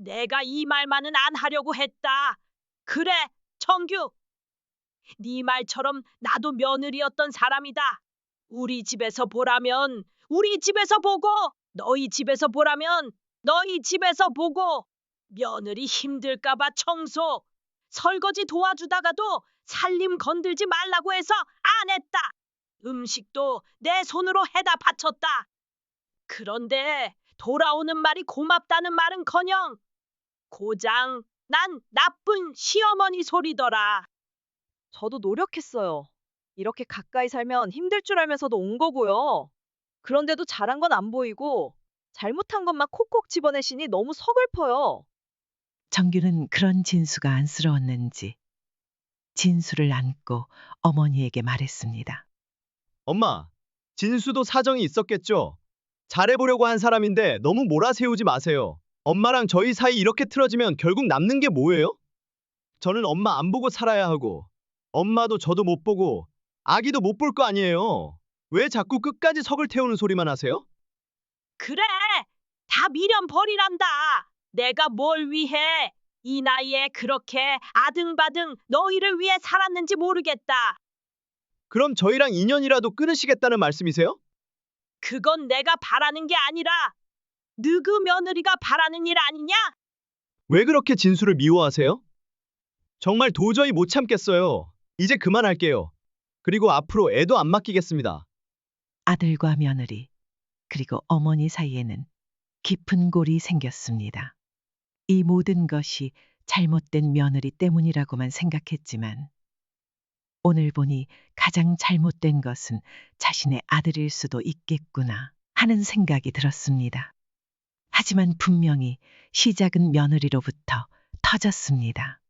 내가 이 말만은 안 하려고 했다. 그래, 정규. 네 말처럼 나도 며느리였던 사람이다. 우리 집에서 보라면 우리 집에서 보고, 너희 집에서 보라면 너희 집에서 보고, 며느리 힘들까봐 청소, 설거지 도와주다가도 살림 건들지 말라고 해서 안 했다. 음식도 내 손으로 해다 바쳤다. 그런데 돌아오는 말이 고맙다는 말은커녕 고장 난 나쁜 시어머니 소리더라. 저도 노력했어요. 이렇게 가까이 살면 힘들 줄 알면서도 온 거고요. 그런데도 잘한 건 안 보이고 잘못한 것만 콕콕 집어내시니 너무 서글퍼요. 정규는 그런 진수가 안쓰러웠는지 진수를 안고 어머니에게 말했습니다. 엄마, 진수도 사정이 있었겠죠? 잘해보려고 한 사람인데 너무 몰아세우지 마세요. 엄마랑 저희 사이 이렇게 틀어지면 결국 남는 게 뭐예요? 저는 엄마 안 보고 살아야 하고, 엄마도 저도 못 보고, 아기도 못 볼 거 아니에요. 왜 자꾸 끝까지 석을 태우는 소리만 하세요? 그래, 다 미련 버리란다. 내가 뭘 위해 이 나이에 그렇게 아등바등 너희를 위해 살았는지 모르겠다. 그럼 저희랑 인연이라도 끊으시겠다는 말씀이세요? 그건 내가 바라는 게 아니라 너그 며느리가 바라는 일 아니냐? 왜 그렇게 진수를 미워하세요? 정말 도저히 못 참겠어요. 이제 그만할게요. 그리고 앞으로 애도 안 맡기겠습니다. 아들과 며느리 그리고 어머니 사이에는 깊은 골이 생겼습니다. 이 모든 것이 잘못된 며느리 때문이라고만 생각했지만 오늘 보니 가장 잘못된 것은 자신의 아들일 수도 있겠구나 하는 생각이 들었습니다. 하지만 분명히 시작은 며느리로부터 터졌습니다.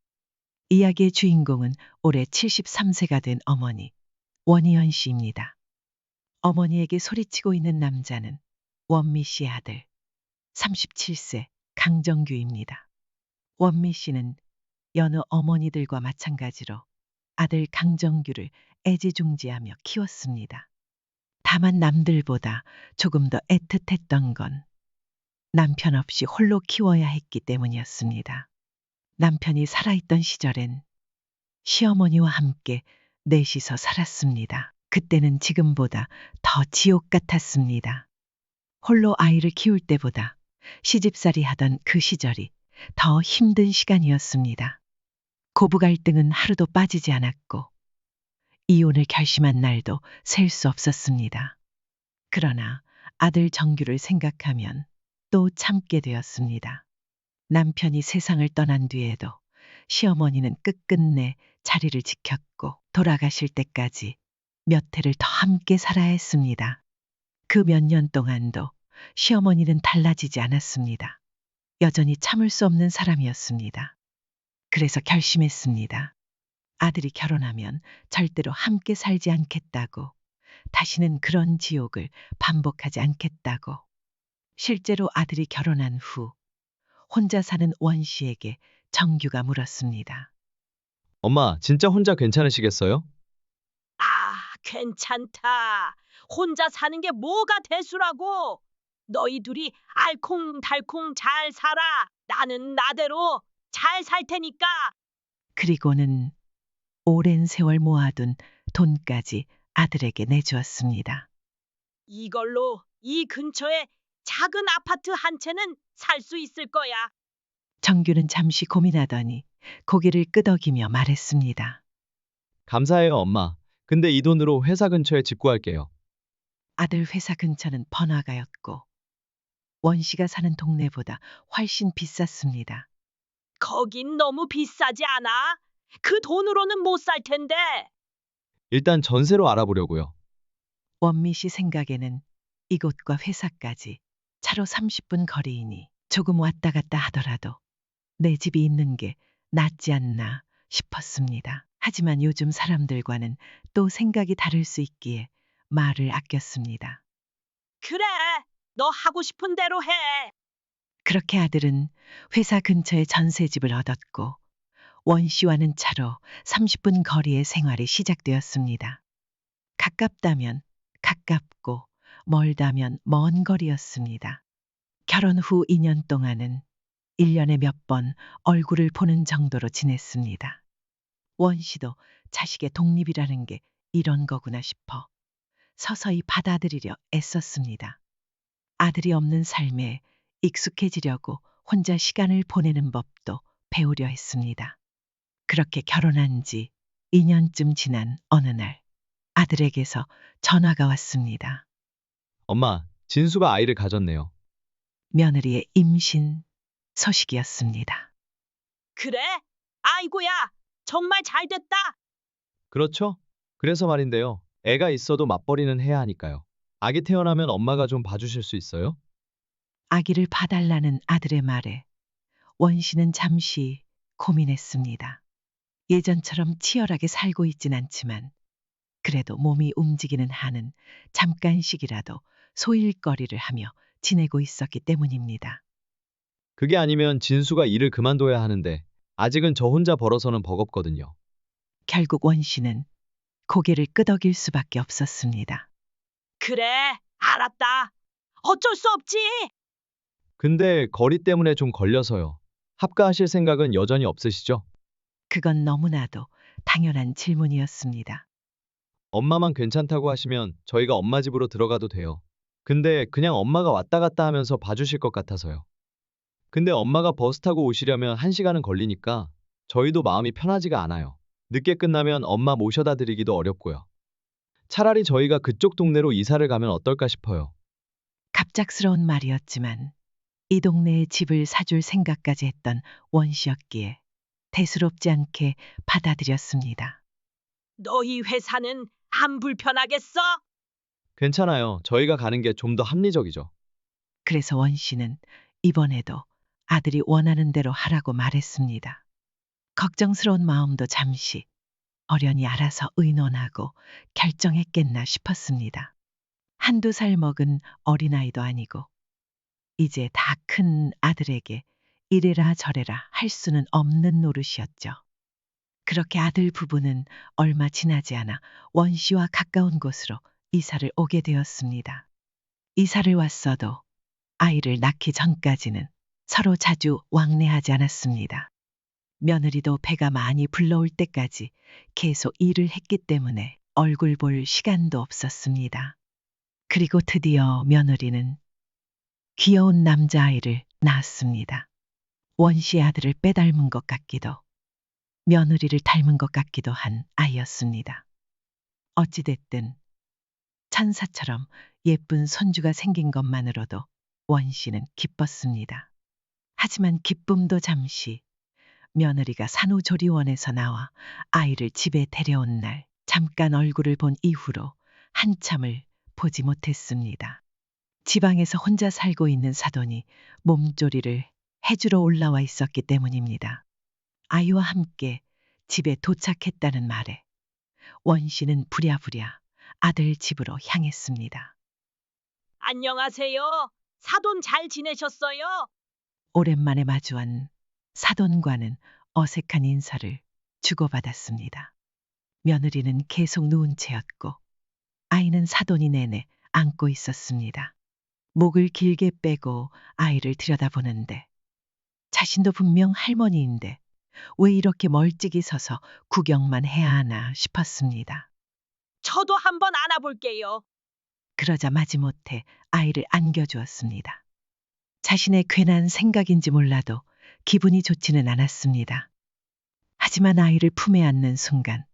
이야기의 주인공은 올해 73세가 된 어머니 원희연 씨입니다. 어머니에게 소리치고 있는 남자는 원미 씨의 아들 37세 강정규입니다. 원미 씨는 여느 어머니들과 마찬가지로 아들 강정규를 애지중지하며 키웠습니다. 다만 남들보다 조금 더 애틋했던 건 남편 없이 홀로 키워야 했기 때문이었습니다. 남편이 살아있던 시절엔 시어머니와 함께 넷이서 살았습니다. 그때는 지금보다 더 지옥 같았습니다. 홀로 아이를 키울 때보다 시집살이 하던 그 시절이 더 힘든 시간이었습니다. 고부 갈등은 하루도 빠지지 않았고 이혼을 결심한 날도 셀 수 없었습니다. 그러나 아들 정규를 생각하면 또 참게 되었습니다. 남편이 세상을 떠난 뒤에도 시어머니는 끝끝내 자리를 지켰고 돌아가실 때까지 몇 해를 더 함께 살아야 했습니다. 그 몇 년 동안도 시어머니는 달라지지 않았습니다. 여전히 참을 수 없는 사람이었습니다. 그래서 결심했습니다. 아들이 결혼하면 절대로 함께 살지 않겠다고, 다시는 그런 지옥을 반복하지 않겠다고. 실제로 아들이 결혼한 후 혼자 사는 원 씨에게 정규가 물었습니다. 엄마, 진짜 혼자 괜찮으시겠어요? 아, 괜찮다. 혼자 사는 게 뭐가 대수라고. 너희 둘이 알콩달콩 잘 살아. 나는 나대로 잘 살 테니까. 그리고는 오랜 세월 모아둔 돈까지 아들에게 내주었습니다. 이걸로 이 근처에 작은 아파트 한 채는 살 수 있을 거야. 정규는 잠시 고민하더니 고개를 끄덕이며 말했습니다. 감사해요, 엄마. 근데 이 돈으로 회사 근처에 집 구할게요. 아들 회사 근처는 번화가였고 원 씨가 사는 동네보다 훨씬 비쌌습니다. 거긴 너무 비싸지 않아? 그 돈으로는 못 살 텐데. 일단 전세로 알아보려고요. 원미 씨 생각에는 이곳과 회사까지 차로 30분 거리이니 조금 왔다 갔다 하더라도 내 집이 있는 게 낫지 않나 싶었습니다. 하지만 요즘 사람들과는 또 생각이 다를 수 있기에 말을 아꼈습니다. 그래, 너 하고 싶은 대로 해. 그렇게 아들은 회사 근처에 전세집을 얻었고 원 씨와는 차로 30분 거리의 생활이 시작되었습니다. 가깝다면 가깝고 멀다면 먼 거리였습니다. 결혼 후 2년 동안은 1년에 몇 번 얼굴을 보는 정도로 지냈습니다. 원 씨도 자식의 독립이라는 게 이런 거구나 싶어 서서히 받아들이려 애썼습니다. 아들이 없는 삶에 익숙해지려고 혼자 시간을 보내는 법도 배우려 했습니다. 그렇게 결혼한 지 2년쯤 지난 어느 날 아들에게서 전화가 왔습니다. 엄마, 진수가 아이를 가졌네요. 며느리의 임신 소식이었습니다. 그래? 아이고야, 정말 잘 됐다. 그렇죠? 그래서 말인데요. 애가 있어도 맞벌이는 해야 하니까요. 아기 태어나면 엄마가 좀 봐주실 수 있어요? 아기를 봐달라는 아들의 말에 원 씨는 잠시 고민했습니다. 예전처럼 치열하게 살고 있진 않지만 그래도 몸이 움직이는 한은 잠깐씩이라도 소일거리를 하며 지내고 있었기 때문입니다. 그게 아니면 진수가 일을 그만둬야 하는데 아직은 저 혼자 벌어서는 버겁거든요. 결국 원 씨는 고개를 끄덕일 수밖에 없었습니다. 그래, 알았다. 어쩔 수 없지. 근데 거리 때문에 좀 걸려서요. 합가하실 생각은 여전히 없으시죠? 그건 너무나도 당연한 질문이었습니다. 엄마만 괜찮다고 하시면 저희가 엄마 집으로 들어가도 돼요. 근데 그냥 엄마가 왔다 갔다 하면서 봐주실 것 같아서요. 근데 엄마가 버스 타고 오시려면 1시간은 걸리니까 저희도 마음이 편하지가 않아요. 늦게 끝나면 엄마 모셔다 드리기도 어렵고요. 차라리 저희가 그쪽 동네로 이사를 가면 어떨까 싶어요. 갑작스러운 말이었지만 이 동네에 집을 사줄 생각까지 했던 원 씨였기에 대수롭지 않게 받아들였습니다. 너희 회사는 안 불편하겠어? 괜찮아요. 저희가 가는 게 좀 더 합리적이죠. 그래서 원 씨는 이번에도 아들이 원하는 대로 하라고 말했습니다. 걱정스러운 마음도 잠시 어련히 알아서 의논하고 결정했겠나 싶었습니다. 한두 살 먹은 어린아이도 아니고 이제 다 큰 아들에게 이래라 저래라 할 수는 없는 노릇이었죠. 그렇게 아들 부부는 얼마 지나지 않아 원 씨와 가까운 곳으로 이사를 오게 되었습니다. 이사를 왔어도 아이를 낳기 전까지는 서로 자주 왕래하지 않았습니다. 며느리도 배가 많이 불러올 때까지 계속 일을 했기 때문에 얼굴 볼 시간도 없었습니다. 그리고 드디어 며느리는 귀여운 남자아이를 낳았습니다. 원 씨의 아들을 빼닮은 것 같기도 며느리를 닮은 것 같기도 한 아이였습니다. 어찌됐든 천사처럼 예쁜 손주가 생긴 것만으로도 원 씨는 기뻤습니다. 하지만 기쁨도 잠시 며느리가 산후조리원에서 나와 아이를 집에 데려온 날 잠깐 얼굴을 본 이후로 한참을 보지 못했습니다. 지방에서 혼자 살고 있는 사돈이 몸조리를 해주러 올라와 있었기 때문입니다. 아이와 함께 집에 도착했다는 말에 원 씨는 부랴부랴 아들 집으로 향했습니다. 안녕하세요. 사돈 잘 지내셨어요? 오랜만에 마주한 사돈과는 어색한 인사를 주고받았습니다. 며느리는 계속 누운 채였고 아이는 사돈이 내내 안고 있었습니다. 목을 길게 빼고 아이를 들여다보는데 자신도 분명 할머니인데 왜 이렇게 멀찍이 서서 구경만 해야 하나 싶었습니다. 저도 한번 안아볼게요. 그러자 마지못해 아이를 안겨주었습니다. 자신의 괜한 생각인지 몰라도 기분이 좋지는 않았습니다. 하지만 아이를 품에 안는 순간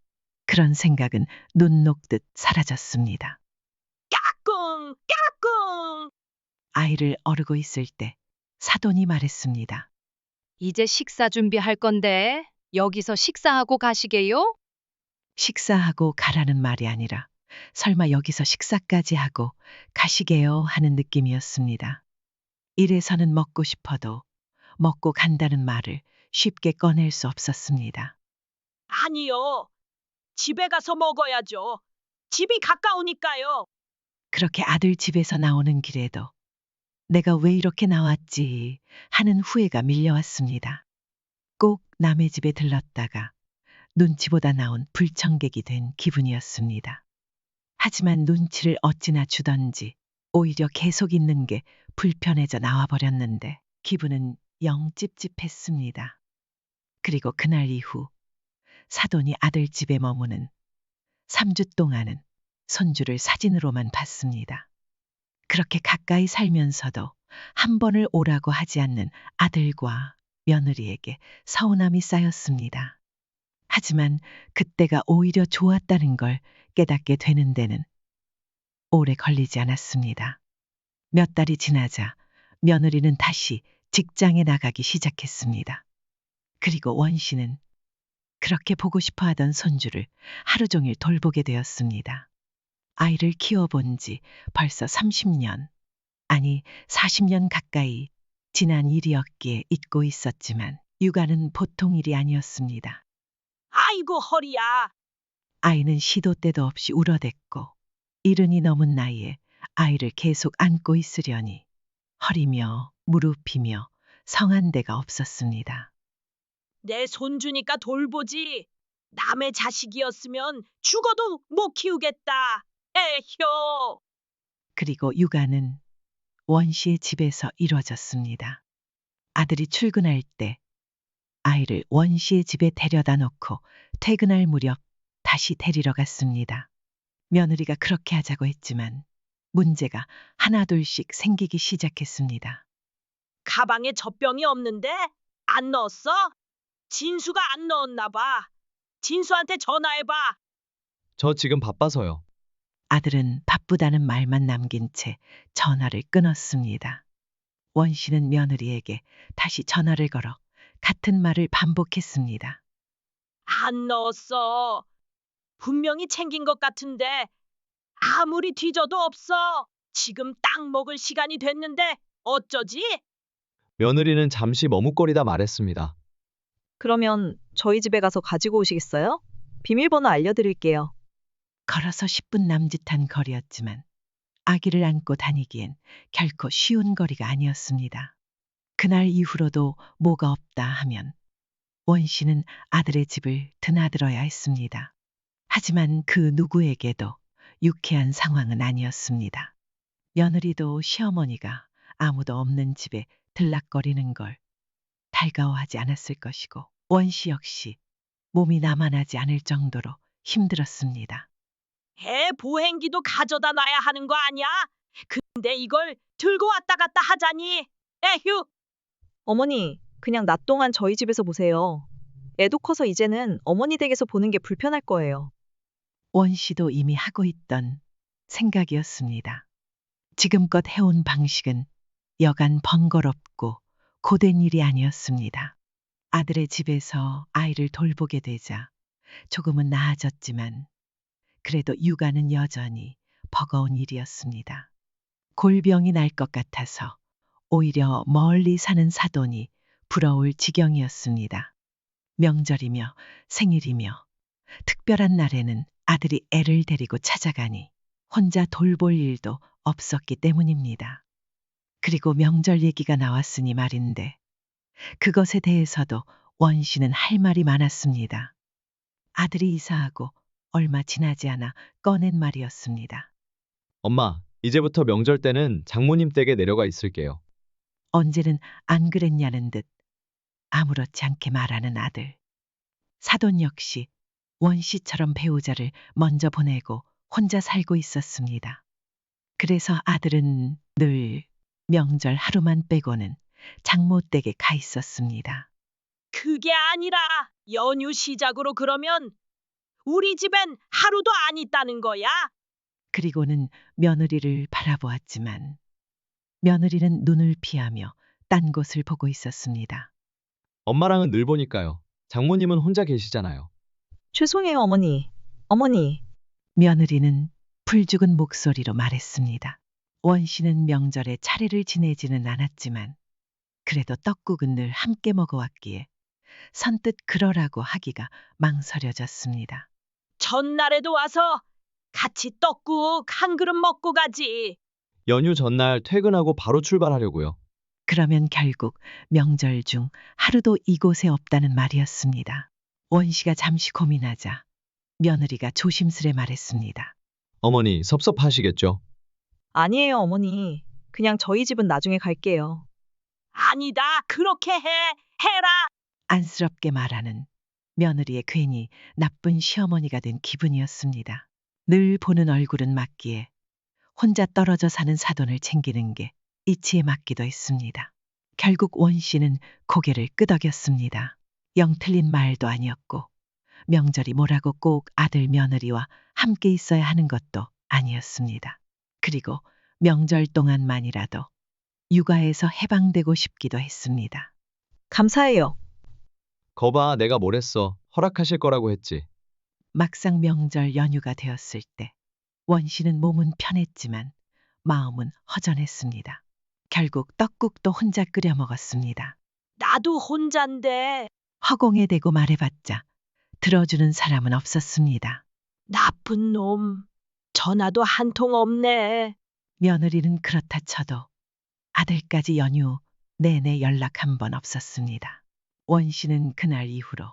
그런 생각은 눈 녹듯 사라졌습니다. 까꿍, 까꿍. 아이를 어르고 있을 때 사돈이 말했습니다. 이제 식사 준비할 건데 여기서 식사하고 가시게요? 식사하고 가라는 말이 아니라 설마 여기서 식사까지 하고 가시게요 하는 느낌이었습니다. 이래서는 먹고 싶어도 먹고 간다는 말을 쉽게 꺼낼 수 없었습니다. 아니요. 집에 가서 먹어야죠. 집이 가까우니까요. 그렇게 아들 집에서 나오는 길에도 내가 왜 이렇게 나왔지 하는 후회가 밀려왔습니다. 꼭 남의 집에 들렀다가 눈치보다 나온 불청객이 된 기분이었습니다. 하지만 눈치를 어찌나 주던지 오히려 계속 있는 게 불편해져 나와버렸는데 기분은 영 찝찝했습니다. 그리고 그날 이후 사돈이 아들 집에 머무는 3주 동안은 손주를 사진으로만 봤습니다. 그렇게 가까이 살면서도 한 번을 오라고 하지 않는 아들과 며느리에게 서운함이 쌓였습니다. 하지만 그때가 오히려 좋았다는 걸 깨닫게 되는 데는 오래 걸리지 않았습니다. 몇 달이 지나자 며느리는 다시 직장에 나가기 시작했습니다. 그리고 원 씨는 그렇게 보고 싶어 하던 손주를 하루 종일 돌보게 되었습니다. 아이를 키워본 지 벌써 30년, 아니 40년 가까이 지난 일이었기에 잊고 있었지만 육아는 보통 일이 아니었습니다. 아이고 허리야. 아이는 시도 때도 없이 울어댔고 이른이 넘은 나이에 아이를 계속 안고 있으려니 허리며 무릎이며 성한 데가 없었습니다. 내 손주니까 돌보지. 남의 자식이었으면 죽어도 못 키우겠다. 에효. 그리고 육아는 원 씨의 집에서 이루어졌습니다. 아들이 출근할 때 아이를 원 씨의 집에 데려다 놓고 퇴근할 무렵 다시 데리러 갔습니다. 며느리가 그렇게 하자고 했지만 문제가 하나둘씩 생기기 시작했습니다. 가방에 젖병이 없는데 안 넣었어? 진수가 안 넣었나 봐. 진수한테 전화해봐. 저 지금 바빠서요. 아들은 바쁘다는 말만 남긴 채 전화를 끊었습니다. 원 씨는 며느리에게 다시 전화를 걸어 같은 말을 반복했습니다. 안 넣었어. 분명히 챙긴 것 같은데 아무리 뒤져도 없어. 지금 딱 먹을 시간이 됐는데 어쩌지? 며느리는 잠시 머뭇거리다 말했습니다. 그러면 저희 집에 가서 가지고 오시겠어요? 비밀번호 알려드릴게요. 걸어서 10분 남짓한 거리였지만 아기를 안고 다니기엔 결코 쉬운 거리가 아니었습니다. 그날 이후로도 뭐가 없다 하면 원 씨는 아들의 집을 드나들어야 했습니다. 하지만 그 누구에게도 유쾌한 상황은 아니었습니다. 며느리도 시어머니가 아무도 없는 집에 들락거리는 걸 달가워하지 않았을 것이고 원 씨 역시 몸이 나만하지 않을 정도로 힘들었습니다. 애 보행기도 가져다 놔야 하는 거 아니야? 근데 이걸 들고 왔다 갔다 하자니. 에휴. 어머니, 그냥 낮 동안 저희 집에서 보세요. 애도 커서 이제는 어머니 댁에서 보는 게 불편할 거예요. 원 씨도 이미 하고 있던 생각이었습니다. 지금껏 해온 방식은 여간 번거롭고 고된 일이 아니었습니다. 아들의 집에서 아이를 돌보게 되자 조금은 나아졌지만 그래도 육아는 여전히 버거운 일이었습니다. 골병이 날 것 같아서 오히려 멀리 사는 사돈이 부러울 지경이었습니다. 명절이며 생일이며 특별한 날에는 아들이 애를 데리고 찾아가니 혼자 돌볼 일도 없었기 때문입니다. 그리고 명절 얘기가 나왔으니 말인데 그것에 대해서도 원 씨는 할 말이 많았습니다. 아들이 이사하고 얼마 지나지 않아 꺼낸 말이었습니다. 엄마, 이제부터 명절 때는 장모님 댁에 내려가 있을게요. 언제는 안 그랬냐는 듯 아무렇지 않게 말하는 아들. 사돈 역시 원 씨처럼 배우자를 먼저 보내고 혼자 살고 있었습니다. 그래서 아들은 늘 명절 하루만 빼고는 장모 댁에 가 있었습니다. 그게 아니라 연휴 시작으로 그러면 우리 집엔 하루도 안 있다는 거야? 그리고는 며느리를 바라보았지만 며느리는 눈을 피하며 딴 곳을 보고 있었습니다. 엄마랑은 늘 보니까요. 장모님은 혼자 계시잖아요. 죄송해요, 어머니. 어머니, 며느리는 풀죽은 목소리로 말했습니다. 원 씨는 명절에 차례를 지내지는 않았지만 그래도 떡국은 늘 함께 먹어왔기에 선뜻 그러라고 하기가 망설여졌습니다. 전날에도 와서 같이 떡국 한 그릇 먹고 가지. 연휴 전날 퇴근하고 바로 출발하려고요. 그러면 결국 명절 중 하루도 이곳에 없다는 말이었습니다. 원 씨가 잠시 고민하자 며느리가 조심스레 말했습니다. 어머니, 섭섭하시겠죠? 아니에요, 어머니. 그냥 저희 집은 나중에 갈게요. 아니다. 그렇게 해라. 안쓰럽게 말하는 며느리의 괜히 나쁜 시어머니가 된 기분이었습니다. 늘 보는 얼굴은 맞기에 혼자 떨어져 사는 사돈을 챙기는 게 이치에 맞기도 했습니다. 결국 원 씨는 고개를 끄덕였습니다. 영 틀린 말도 아니었고 명절이 뭐라고 꼭 아들 며느리와 함께 있어야 하는 것도 아니었습니다. 그리고 명절 동안만이라도 육아에서 해방되고 싶기도 했습니다. 감사해요. 거봐, 내가 뭘 했어. 허락하실 거라고 했지. 막상 명절 연휴가 되었을 때 원 씨는 몸은 편했지만 마음은 허전했습니다. 결국 떡국도 혼자 끓여 먹었습니다. 나도 혼잔데. 허공에 대고 말해봤자 들어주는 사람은 없었습니다. 나쁜 놈. 전화도 한 통 없네. 며느리는 그렇다 쳐도 아들까지 연휴 내내 연락 한 번 없었습니다. 원 씨는 그날 이후로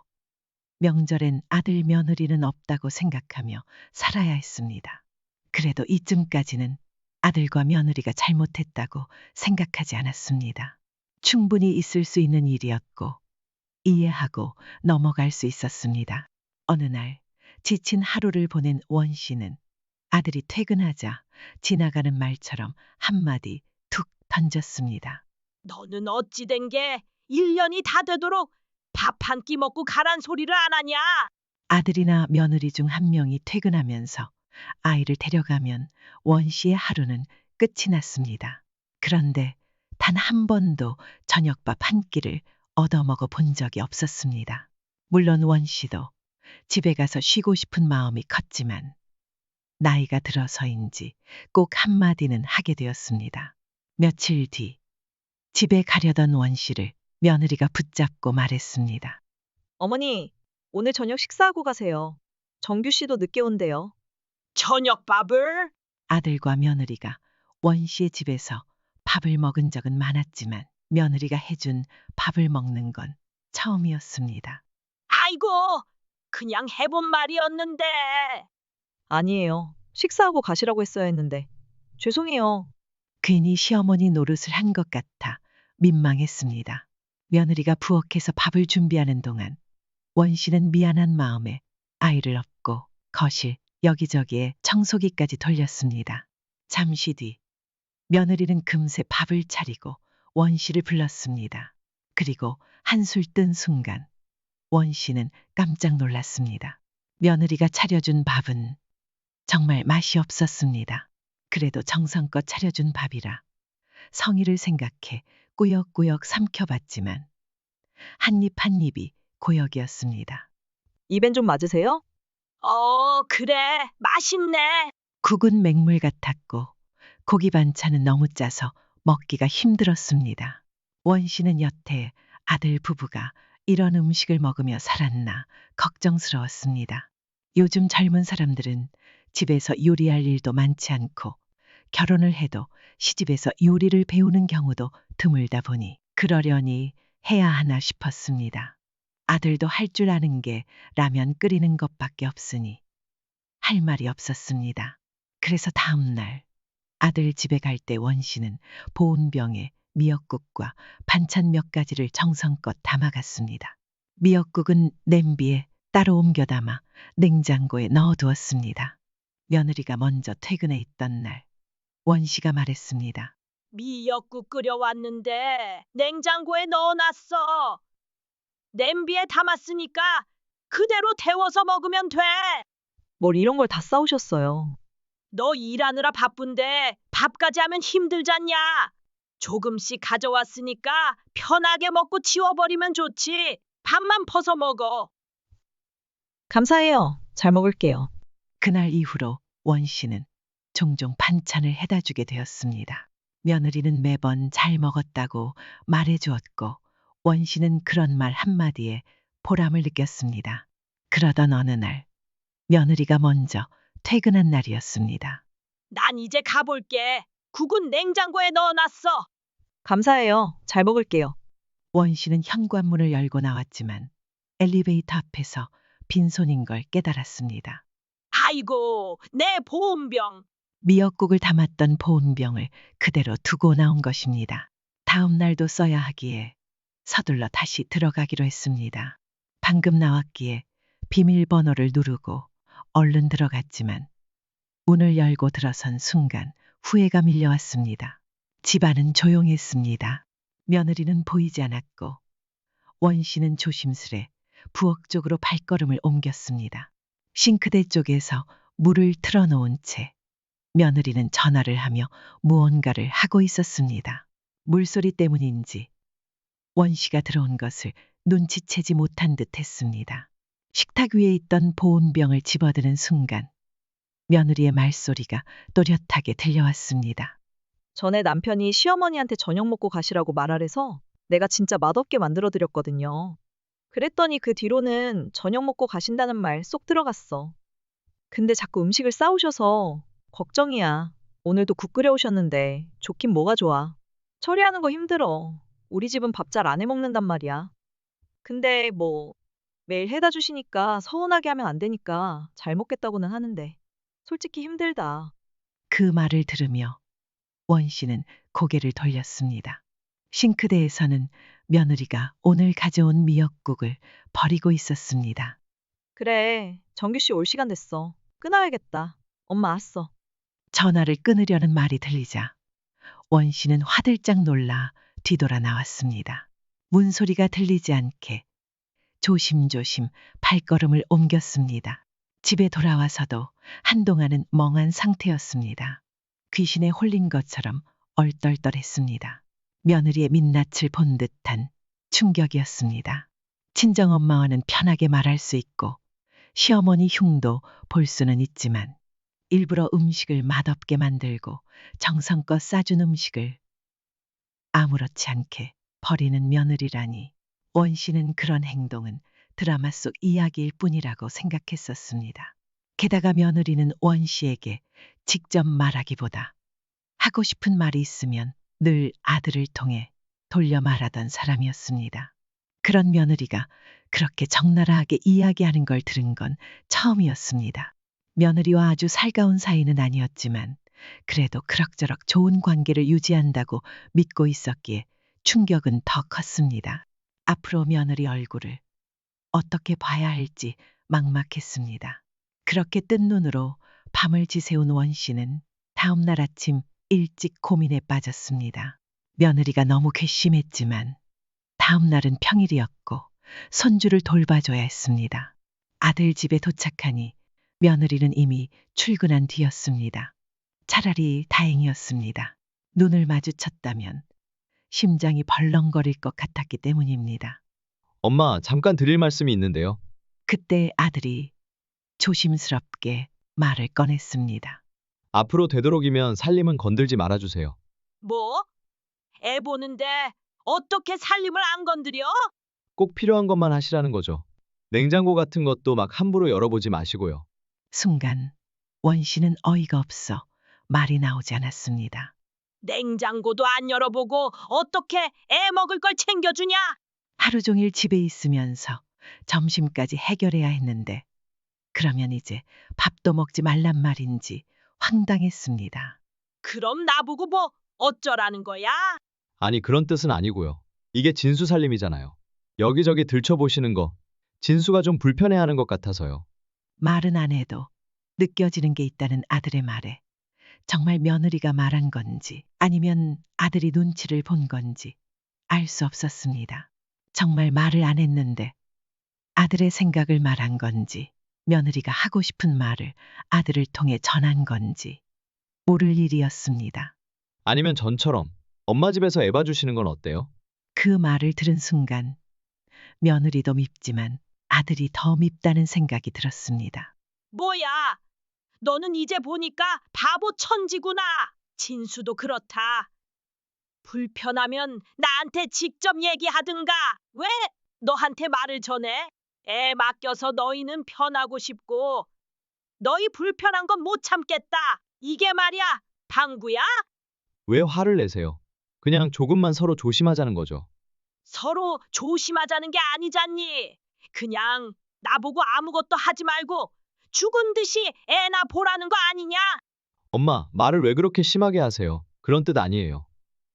명절엔 아들 며느리는 없다고 생각하며 살아야 했습니다. 그래도 이쯤까지는 아들과 며느리가 잘못했다고 생각하지 않았습니다. 충분히 있을 수 있는 일이었고 이해하고 넘어갈 수 있었습니다. 어느 날 지친 하루를 보낸 원 씨는 아들이 퇴근하자 지나가는 말처럼 한마디 툭 던졌습니다. 너는 어찌 된 게 1년이 다 되도록 밥 한 끼 먹고 가란 소리를 안 하냐? 아들이나 며느리 중 한 명이 퇴근하면서 아이를 데려가면 원 씨의 하루는 끝이 났습니다. 그런데 단 한 번도 저녁밥 한 끼를 얻어먹어 본 적이 없었습니다. 물론 원 씨도 집에 가서 쉬고 싶은 마음이 컸지만 나이가 들어서인지 꼭 한마디는 하게 되었습니다. 며칠 뒤 집에 가려던 원 씨를 며느리가 붙잡고 말했습니다. 어머니, 오늘 저녁 식사하고 가세요. 정규 씨도 늦게 온대요. 저녁밥을? 아들과 며느리가 원 씨의 집에서 밥을 먹은 적은 많았지만 며느리가 해준 밥을 먹는 건 처음이었습니다. 아이고, 그냥 해본 말이었는데. 아니에요. 식사하고 가시라고 했어야 했는데. 죄송해요. 괜히 시어머니 노릇을 한 것 같아 민망했습니다. 며느리가 부엌에서 밥을 준비하는 동안 원 씨는 미안한 마음에 아이를 업고 거실, 여기저기에 청소기까지 돌렸습니다. 잠시 뒤 며느리는 금세 밥을 차리고 원 씨를 불렀습니다. 그리고 한술 뜬 순간 원 씨는 깜짝 놀랐습니다. 며느리가 차려준 밥은 정말 맛이 없었습니다. 그래도 정성껏 차려준 밥이라 성의를 생각해 꾸역꾸역 삼켜봤지만 한 입 한 입이 고역이었습니다. 입엔 좀 맞으세요? 그래. 맛있네. 국은 맹물 같았고 고기 반찬은 너무 짜서 먹기가 힘들었습니다. 원 씨는 여태 아들 부부가 이런 음식을 먹으며 살았나 걱정스러웠습니다. 요즘 젊은 사람들은 집에서 요리할 일도 많지 않고 결혼을 해도 시집에서 요리를 배우는 경우도 드물다 보니 그러려니 해야 하나 싶었습니다. 아들도 할 줄 아는 게 라면 끓이는 것밖에 없으니 할 말이 없었습니다. 그래서 다음 날 아들 집에 갈 때 원 씨는 보온병에 미역국과 반찬 몇 가지를 정성껏 담아갔습니다. 미역국은 냄비에 따로 옮겨 담아 냉장고에 넣어두었습니다. 며느리가 먼저 퇴근해 있던 날 원 씨가 말했습니다. 미역국 끓여왔는데 냉장고에 넣어놨어. 냄비에 담았으니까 그대로 데워서 먹으면 돼. 뭘 이런 걸 다 싸우셨어요. 너 일하느라 바쁜데 밥까지 하면 힘들잖냐. 조금씩 가져왔으니까 편하게 먹고 치워버리면 좋지. 밥만 퍼서 먹어. 감사해요. 잘 먹을게요. 그날 이후로 원 씨는 종종 반찬을 해다 주게 되었습니다. 며느리는 매번 잘 먹었다고 말해주었고 원 씨는 그런 말 한마디에 보람을 느꼈습니다. 그러던 어느 날 며느리가 먼저 퇴근한 날이었습니다. 난 이제 가볼게. 국은 냉장고에 넣어놨어. 감사해요. 잘 먹을게요. 원 씨는 현관문을 열고 나왔지만 엘리베이터 앞에서 빈손인 걸 깨달았습니다. 아이고, 내 보온병. 미역국을 담았던 보온병을 그대로 두고 나온 것입니다. 다음 날도 써야 하기에 서둘러 다시 들어가기로 했습니다. 방금 나왔기에 비밀번호를 누르고 얼른 들어갔지만 문을 열고 들어선 순간 후회가 밀려왔습니다. 집안은 조용했습니다. 며느리는 보이지 않았고 원 씨는 조심스레 부엌 쪽으로 발걸음을 옮겼습니다. 싱크대 쪽에서 물을 틀어놓은 채 며느리는 전화를 하며 무언가를 하고 있었습니다. 물소리 때문인지 원 씨가 들어온 것을 눈치채지 못한 듯 했습니다. 식탁 위에 있던 보온병을 집어드는 순간 며느리의 말소리가 또렷하게 들려왔습니다. 전에 남편이 시어머니한테 저녁 먹고 가시라고 말하래서 내가 진짜 맛없게 만들어 드렸거든요. 그랬더니 그 뒤로는 저녁 먹고 가신다는 말 쏙 들어갔어. 근데 자꾸 음식을 싸우셔서 걱정이야. 오늘도 국 끓여 오셨는데 좋긴 뭐가 좋아. 처리하는 거 힘들어. 우리 집은 밥 잘 안 해 먹는단 말이야. 근데 뭐 매일 해다 주시니까 서운하게 하면 안 되니까 잘 먹겠다고는 하는데 솔직히 힘들다. 그 말을 들으며 원 씨는 고개를 돌렸습니다. 싱크대에서는 며느리가 오늘 가져온 미역국을 버리고 있었습니다. 그래, 정규 씨 올 시간 됐어. 끊어야겠다. 엄마 왔어. 전화를 끊으려는 말이 들리자 원 씨는 화들짝 놀라 뒤돌아 나왔습니다. 문소리가 들리지 않게 조심조심 발걸음을 옮겼습니다. 집에 돌아와서도 한동안은 멍한 상태였습니다. 귀신에 홀린 것처럼 얼떨떨했습니다. 며느리의 민낯을 본 듯한 충격이었습니다. 친정엄마와는 편하게 말할 수 있고 시어머니 흉도 볼 수는 있지만 일부러 음식을 맛없게 만들고 정성껏 싸준 음식을 아무렇지 않게 버리는 며느리라니 원 씨는 그런 행동은 드라마 속 이야기일 뿐이라고 생각했었습니다. 게다가 며느리는 원 씨에게 직접 말하기보다 하고 싶은 말이 있으면 늘 아들을 통해 돌려 말하던 사람이었습니다. 그런 며느리가 그렇게 적나라하게 이야기하는 걸 들은 건 처음이었습니다. 며느리와 아주 살가운 사이는 아니었지만 그래도 그럭저럭 좋은 관계를 유지한다고 믿고 있었기에 충격은 더 컸습니다. 앞으로 며느리 얼굴을 어떻게 봐야 할지 막막했습니다. 그렇게 뜬 눈으로 밤을 지새운 원 씨는 다음 날 아침 일찍 고민에 빠졌습니다. 며느리가 너무 괘씸했지만 다음 날은 평일이었고 손주를 돌봐줘야 했습니다. 아들 집에 도착하니 며느리는 이미 출근한 뒤였습니다. 차라리 다행이었습니다. 눈을 마주쳤다면 심장이 벌렁거릴 것 같았기 때문입니다. 엄마, 잠깐 드릴 말씀이 있는데요. 그때 아들이 조심스럽게 말을 꺼냈습니다. 앞으로 되도록이면 살림은 건들지 말아주세요. 뭐? 애 보는데 어떻게 살림을 안 건드려? 꼭 필요한 것만 하시라는 거죠. 냉장고 같은 것도 막 함부로 열어보지 마시고요. 순간 원 씨는 어이가 없어 말이 나오지 않았습니다. 냉장고도 안 열어보고 어떻게 애 먹을 걸 챙겨주냐? 하루 종일 집에 있으면서 점심까지 해결해야 했는데 그러면 이제 밥도 먹지 말란 말인지 황당했습니다. 그럼 나보고 뭐 어쩌라는 거야? 아니, 그런 뜻은 아니고요. 이게 진수 살림이잖아요. 여기저기 들춰보시는 거, 진수가 좀 불편해하는 것 같아서요. 말은 안 해도 느껴지는 게 있다는 아들의 말에 정말 며느리가 말한 건지 아니면 아들이 눈치를 본 건지 알 수 없었습니다. 정말 말을 안 했는데 아들의 생각을 말한 건지 며느리가 하고 싶은 말을 아들을 통해 전한 건지 모를 일이었습니다. 아니면 전처럼 엄마 집에서 애 봐주시는 건 어때요? 그 말을 들은 순간 며느리도 밉지만 아들이 더 밉다는 생각이 들었습니다. 뭐야? 너는 이제 보니까 바보 천지구나. 진수도 그렇다. 불편하면 나한테 직접 얘기하든가. 왜 너한테 말을 전해? 애 맡겨서 너희는 편하고 싶고 너희 불편한 건 못 참겠다. 이게 말이야, 방구야? 왜 화를 내세요? 그냥 조금만 서로 조심하자는 거죠. 서로 조심하자는 게 아니잖니. 그냥 나보고 아무것도 하지 말고 죽은 듯이 애나 보라는 거 아니냐? 엄마, 말을 왜 그렇게 심하게 하세요? 그런 뜻 아니에요.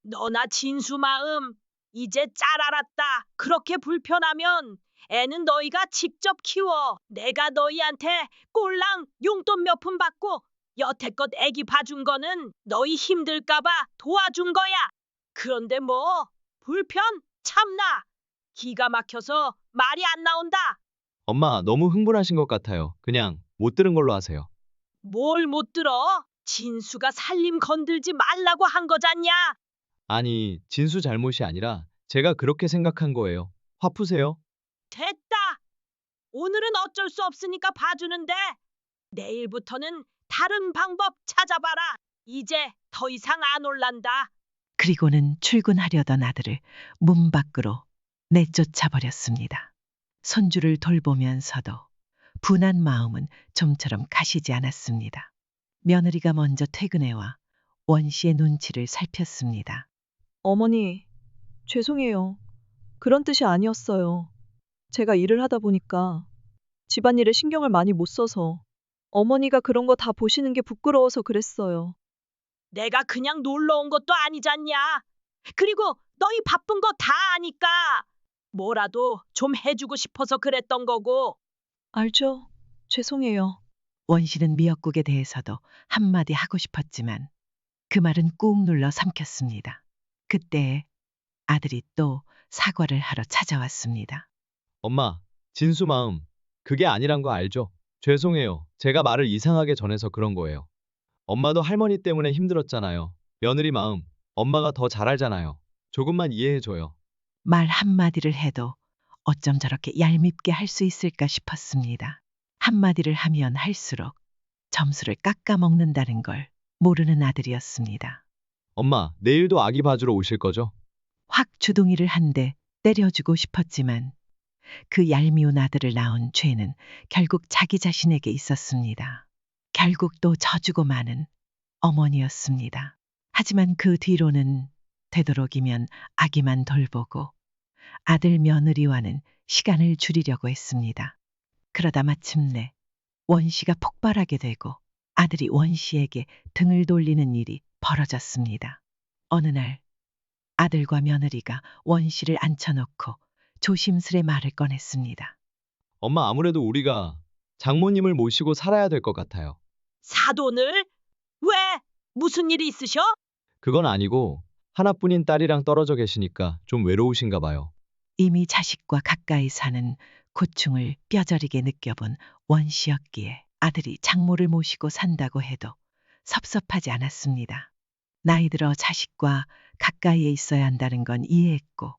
너나 진수 마음 이제 잘 알았다. 그렇게 불편하면 애는 너희가 직접 키워. 내가 너희한테 꼴랑 용돈 몇 푼 받고 여태껏 애기 봐준 거는 너희 힘들까봐 도와준 거야. 그런데 뭐 불편? 참나. 기가 막혀서 말이 안 나온다. 엄마, 너무 흥분하신 것 같아요. 그냥 못 들은 걸로 하세요. 뭘 못 들어? 진수가 살림 건들지 말라고 한 거잖냐? 아니, 진수 잘못이 아니라 제가 그렇게 생각한 거예요. 화 푸세요. 됐다. 오늘은 어쩔 수 없으니까 봐주는데 내일부터는 다른 방법 찾아봐라. 이제 더 이상 안 올란다. 그리고는 출근하려던 아들을 문 밖으로 내쫓아 버렸습니다. 손주를 돌보면서도 분한 마음은 좀처럼 가시지 않았습니다. 며느리가 먼저 퇴근해와 원 씨의 눈치를 살폈습니다. 어머니, 죄송해요. 그런 뜻이 아니었어요. 제가 일을 하다 보니까 집안일에 신경을 많이 못 써서 어머니가 그런 거 다 보시는 게 부끄러워서 그랬어요. 내가 그냥 놀러 온 것도 아니잖냐. 그리고 너희 바쁜 거 다 아니까 뭐라도 좀 해주고 싶어서 그랬던 거고. 알죠? 죄송해요. 원 씨는 미역국에 대해서도 한마디 하고 싶었지만 그 말은 꾹 눌러 삼켰습니다. 그때 아들이 또 사과를 하러 찾아왔습니다. 엄마, 진수 마음, 그게 아니란 거 알죠? 죄송해요. 제가 말을 이상하게 전해서 그런 거예요. 엄마도 할머니 때문에 힘들었잖아요. 며느리 마음, 엄마가 더 잘 알잖아요. 조금만 이해해줘요. 말 한마디를 해도 어쩜 저렇게 얄밉게 할 수 있을까 싶었습니다. 한마디를 하면 할수록 점수를 깎아먹는다는 걸 모르는 아들이었습니다. 엄마, 내일도 아기 봐주러 오실 거죠? 확 주둥이를 한 대 때려주고 싶었지만 그 얄미운 아들을 낳은 죄는 결국 자기 자신에게 있었습니다. 결국 또 져주고 마는 어머니였습니다. 하지만 그 뒤로는 되도록이면 아기만 돌보고 아들 며느리와는 시간을 줄이려고 했습니다. 그러다 마침내 원 씨가 폭발하게 되고 아들이 원 씨에게 등을 돌리는 일이 벌어졌습니다. 어느 날 아들과 며느리가 원 씨를 앉혀놓고 조심스레 말을 꺼냈습니다. 엄마, 아무래도 우리가 장모님을 모시고 살아야 될 것 같아요. 사돈을? 왜? 무슨 일이 있으셔? 그건 아니고 하나뿐인 딸이랑 떨어져 계시니까 좀 외로우신가 봐요. 이미 자식과 가까이 사는 고충을 뼈저리게 느껴본 원 씨였기에 아들이 장모를 모시고 산다고 해도 섭섭하지 않았습니다. 나이 들어 자식과 가까이에 있어야 한다는 건 이해했고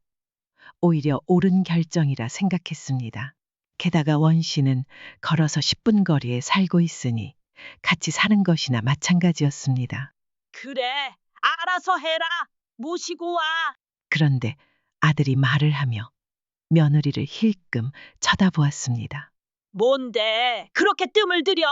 오히려 옳은 결정이라 생각했습니다. 게다가 원 씨는 걸어서 10분 거리에 살고 있으니 같이 사는 것이나 마찬가지였습니다. 그래, 알아서 해라. 모시고 와. 그런데 아들이 말을 하며 며느리를 힐끔 쳐다보았습니다. 뭔데 그렇게 뜸을 들여?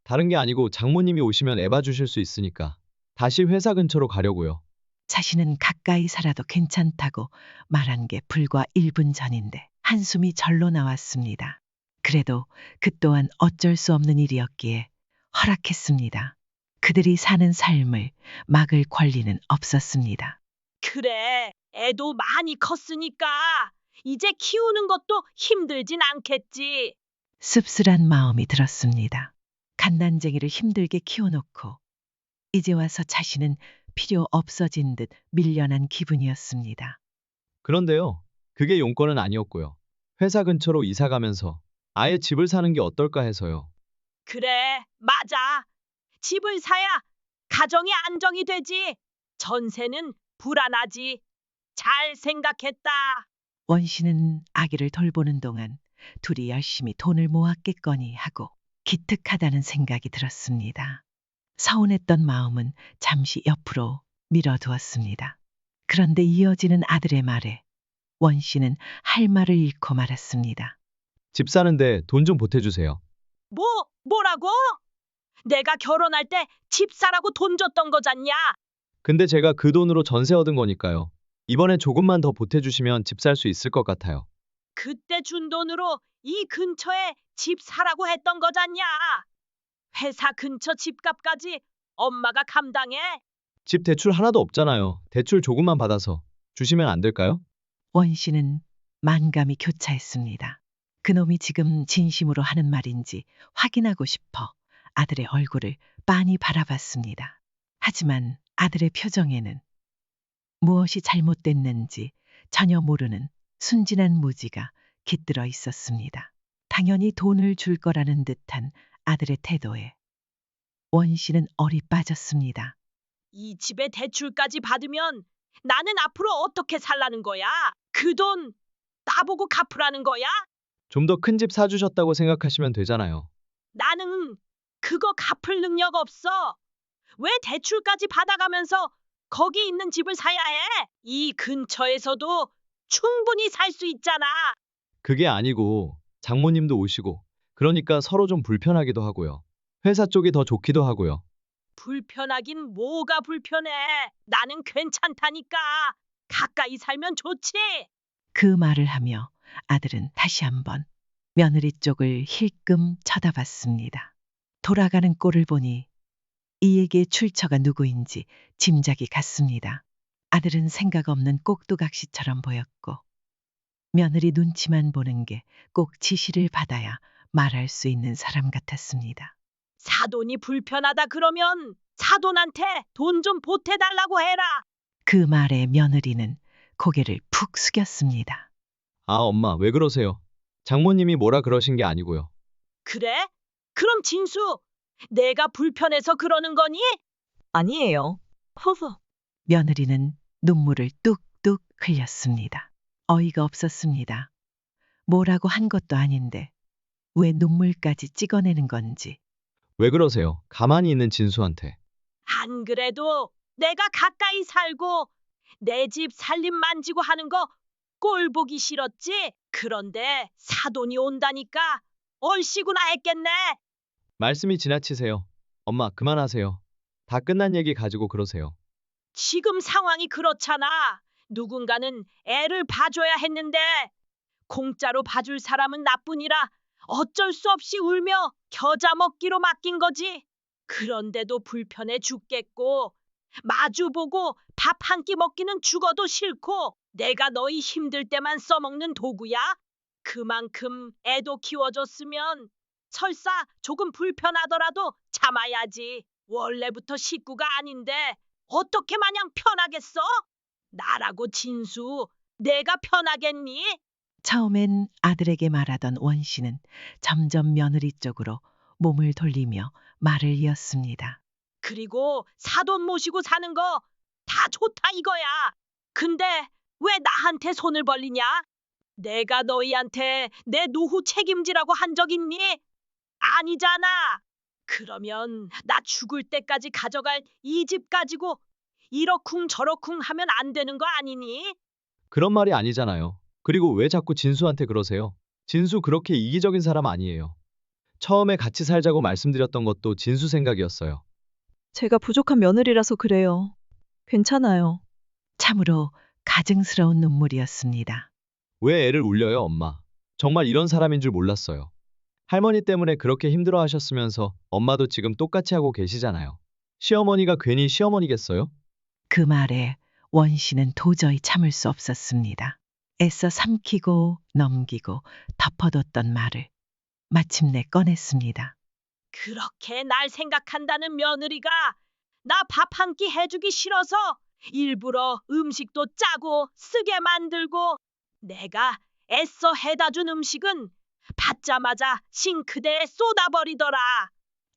다른 게 아니고 장모님이 오시면 애 봐주실 수 있으니까 다시 회사 근처로 가려고요. 자신은 가까이 살아도 괜찮다고 말한 게 불과 1분 전인데 한숨이 절로 나왔습니다. 그래도 그 또한 어쩔 수 없는 일이었기에 허락했습니다. 그들이 사는 삶을 막을 권리는 없었습니다. 그래, 애도 많이 컸으니까 이제 키우는 것도 힘들진 않겠지. 씁쓸한 마음이 들었습니다. 갓난쟁이를 힘들게 키워놓고 이제 와서 자신은 필요 없어진 듯 밀려난 기분이었습니다. 그런데요, 그게 용건은 아니었고요. 회사 근처로 이사 가면서 아예 집을 사는 게 어떨까 해서요. 그래, 맞아. 집을 사야 가정이 안정이 되지. 전세는 불안하지. 잘 생각했다. 원 씨는 아기를 돌보는 동안 둘이 열심히 돈을 모았겠거니 하고 기특하다는 생각이 들었습니다. 서운했던 마음은 잠시 옆으로 밀어두었습니다. 그런데 이어지는 아들의 말에 원 씨는 할 말을 잃고 말았습니다. 집 사는데 돈 좀 보태주세요. 뭐라고? 내가 결혼할 때 집 사라고 돈 줬던 거잖냐? 근데 제가 그 돈으로 전세 얻은 거니까요. 이번에 조금만 더 보태주시면 집 살 수 있을 것 같아요. 그때 준 돈으로 이 근처에 집 사라고 했던 거잖냐? 회사 근처 집값까지 엄마가 감당해? 집 대출 하나도 없잖아요. 대출 조금만 받아서 주시면 안 될까요? 원 씨는 만감이 교차했습니다. 그놈이 지금 진심으로 하는 말인지 확인하고 싶어 아들의 얼굴을 빤히 바라봤습니다. 하지만 아들의 표정에는 무엇이 잘못됐는지 전혀 모르는 순진한 무지가 깃들어 있었습니다. 당연히 돈을 줄 거라는 듯한 아들의 태도에 원 씨는 얼이 빠졌습니다. 이 집에 대출까지 받으면 나는 앞으로 어떻게 살라는 거야? 그 돈 나보고 갚으라는 거야? 좀 더 큰 집 사주셨다고 생각하시면 되잖아요. 나는 그거 갚을 능력 없어. 왜 대출까지 받아가면서 거기 있는 집을 사야 해? 이 근처에서도 충분히 살 수 있잖아. 그게 아니고 장모님도 오시고 그러니까 서로 좀 불편하기도 하고요. 회사 쪽이 더 좋기도 하고요. 불편하긴 뭐가 불편해. 나는 괜찮다니까. 가까이 살면 좋지. 그 말을 하며 아들은 다시 한번 며느리 쪽을 힐끔 쳐다봤습니다. 돌아가는 꼴을 보니 이에게 출처가 누구인지 짐작이 갔습니다. 아들은 생각 없는 꼭두각시처럼 보였고 며느리 눈치만 보는 게 꼭 지시를 받아야 말할 수 있는 사람 같았습니다. 사돈이 불편하다 그러면 사돈한테 돈 좀 보태달라고 해라. 그 말에 며느리는 고개를 푹 숙였습니다. 아, 엄마, 왜 그러세요? 장모님이 뭐라 그러신 게 아니고요. 그래? 그럼 진수, 내가 불편해서 그러는 거니? 아니에요. 허허. 며느리는 눈물을 뚝뚝 흘렸습니다. 어이가 없었습니다. 뭐라고 한 것도 아닌데 왜 눈물까지 찍어내는 건지. 왜 그러세요? 가만히 있는 진수한테. 안 그래도 내가 가까이 살고 내 집 살림 만지고 하는 거 꼴 보기 싫었지? 그런데 사돈이 온다니까 얼씨구나 했겠네. 말씀이 지나치세요. 엄마, 그만하세요. 다 끝난 얘기 가지고 그러세요. 지금 상황이 그렇잖아. 누군가는 애를 봐줘야 했는데 공짜로 봐줄 사람은 나뿐이라 어쩔 수 없이 울며 겨자 먹기로 맡긴 거지. 그런데도 불편해 죽겠고 마주보고 밥 한 끼 먹기는 죽어도 싫고 내가 너희 힘들 때만 써먹는 도구야? 그만큼 애도 키워줬으면 설사 조금 불편하더라도 참아야지. 원래부터 식구가 아닌데 어떻게 마냥 편하겠어? 나라고 진수, 내가 편하겠니? 처음엔 아들에게 말하던 원 씨는 점점 며느리 쪽으로 몸을 돌리며 말을 이었습니다. 그리고 사돈 모시고 사는 거 다 좋다 이거야. 근데 왜 나한테 손을 벌리냐? 내가 너희한테 내 노후 책임지라고 한 적 있니? 아니잖아. 그러면 나 죽을 때까지 가져갈 이 집 가지고 이러쿵 저러쿵 하면 안 되는 거 아니니? 그런 말이 아니잖아요. 그리고 왜 자꾸 진수한테 그러세요? 진수 그렇게 이기적인 사람 아니에요. 처음에 같이 살자고 말씀드렸던 것도 진수 생각이었어요. 제가 부족한 며느리라서 그래요. 괜찮아요. 참으로 가증스러운 눈물이었습니다. 왜 애를 울려요, 엄마? 정말 이런 사람인 줄 몰랐어요. 할머니 때문에 그렇게 힘들어 하셨으면서 엄마도 지금 똑같이 하고 계시잖아요. 시어머니가 괜히 시어머니겠어요? 그 말에 원 씨는 도저히 참을 수 없었습니다. 애써 삼키고 넘기고 덮어뒀던 말을 마침내 꺼냈습니다. 그렇게 날 생각한다는 며느리가 나 밥 한 끼 해주기 싫어서 일부러 음식도 짜고 쓰게 만들고 내가 애써 해다 준 음식은 받자마자 싱크대에 쏟아버리더라.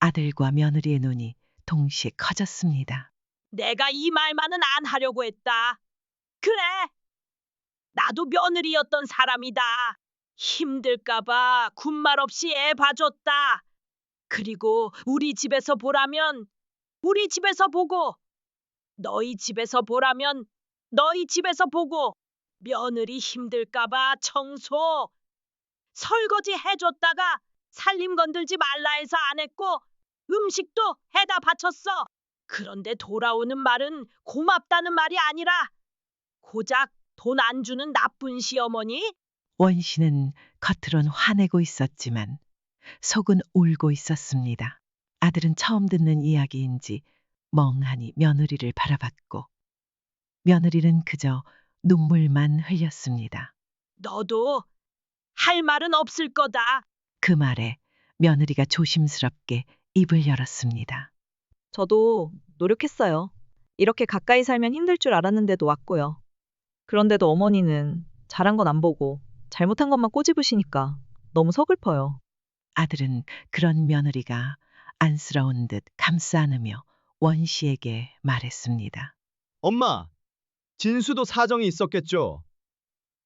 아들과 며느리의 눈이 동시에 커졌습니다. 내가 이 말만은 안 하려고 했다. 그래, 나도 며느리였던 사람이다. 힘들까봐 군말 없이 애 봐줬다. 그리고 우리 집에서 보라면 우리 집에서 보고 너희 집에서 보라면 너희 집에서 보고 며느리 힘들까봐 청소, 설거지 해줬다가 살림 건들지 말라 해서 안 했고 음식도 해다 바쳤어. 그런데 돌아오는 말은 고맙다는 말이 아니라 고작 돈 안 주는 나쁜 시어머니? 원 씨는 겉으론 화내고 있었지만 속은 울고 있었습니다. 아들은 처음 듣는 이야기인지 멍하니 며느리를 바라봤고 며느리는 그저 눈물만 흘렸습니다. 너도 할 말은 없을 거다. 그 말에 며느리가 조심스럽게 입을 열었습니다. 저도 노력했어요. 이렇게 가까이 살면 힘들 줄 알았는데도 왔고요. 그런데도 어머니는 잘한 건 안 보고 잘못한 것만 꼬집으시니까 너무 서글퍼요. 아들은 그런 며느리가 안쓰러운 듯 감싸 안으며 원 씨에게 말했습니다. 엄마, 진수도 사정이 있었겠죠.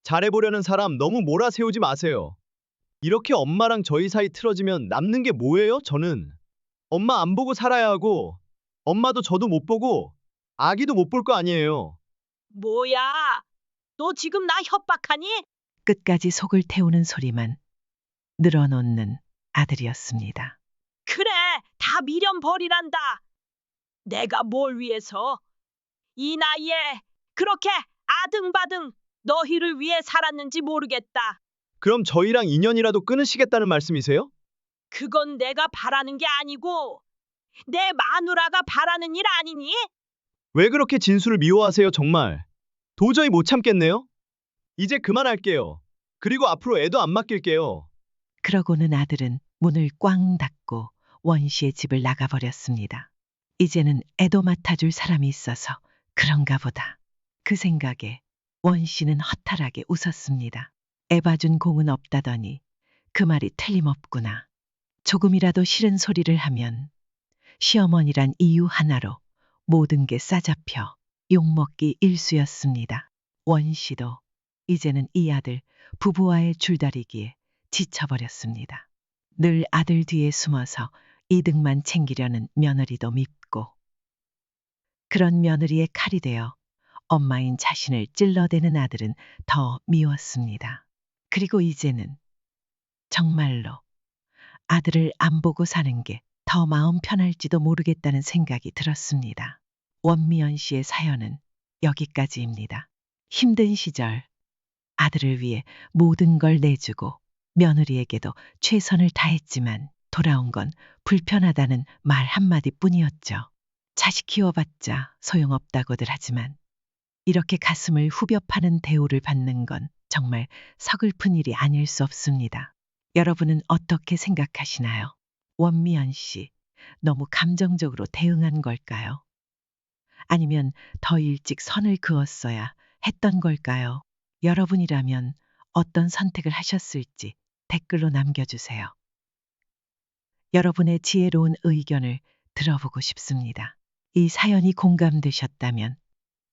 잘해보려는 사람 너무 몰아세우지 마세요. 이렇게 엄마랑 저희 사이 틀어지면 남는 게 뭐예요, 저는? 엄마 안 보고 살아야 하고, 엄마도 저도 못 보고, 아기도 못 볼 거 아니에요. 뭐야? 너 지금 나 협박하니? 끝까지 속을 태우는 소리만 늘어놓는 아들이었습니다. 그래, 다 미련 버리란다. 내가 뭘 위해서 이 나이에 그렇게 아등바등 너희를 위해 살았는지 모르겠다. 그럼 저희랑 인연이라도 끊으시겠다는 말씀이세요? 그건 내가 바라는 게 아니고 내 마누라가 바라는 일 아니니? 왜 그렇게 진수를 미워하세요, 정말? 도저히 못 참겠네요. 이제 그만할게요. 그리고 앞으로 애도 안 맡길게요. 그러고는 아들은 문을 꽝 닫고 원 씨의 집을 나가버렸습니다. 이제는 애도 맡아줄 사람이 있어서 그런가 보다. 그 생각에 원 씨는 허탈하게 웃었습니다. 애 봐준 공은 없다더니 그 말이 틀림없구나. 조금이라도 싫은 소리를 하면 시어머니란 이유 하나로 모든 게 싸잡혀 욕먹기 일쑤였습니다. 원 씨도 이제는 이 아들 부부와의 줄다리기에 지쳐버렸습니다. 늘 아들 뒤에 숨어서 이득만 챙기려는 며느리도 밉고 그런 며느리의 칼이 되어 엄마인 자신을 찔러대는 아들은 더 미웠습니다. 그리고 이제는 정말로 아들을 안 보고 사는 게 더 마음 편할지도 모르겠다는 생각이 들었습니다. 원미연 씨의 사연은 여기까지입니다. 힘든 시절 아들을 위해 모든 걸 내주고 며느리에게도 최선을 다했지만 돌아온 건 불편하다는 말 한마디뿐이었죠. 자식 키워봤자 소용없다고들 하지만 이렇게 가슴을 후벼 파는 대우를 받는 건 정말 서글픈 일이 아닐 수 없습니다. 여러분은 어떻게 생각하시나요? 원미연 씨, 너무 감정적으로 대응한 걸까요? 아니면 더 일찍 선을 그었어야 했던 걸까요? 여러분이라면 어떤 선택을 하셨을지 댓글로 남겨주세요. 여러분의 지혜로운 의견을 들어보고 싶습니다. 이 사연이 공감되셨다면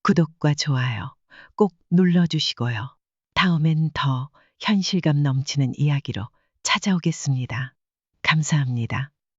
구독과 좋아요 꼭 눌러주시고요. 다음엔 더 현실감 넘치는 이야기로 찾아오겠습니다. 감사합니다.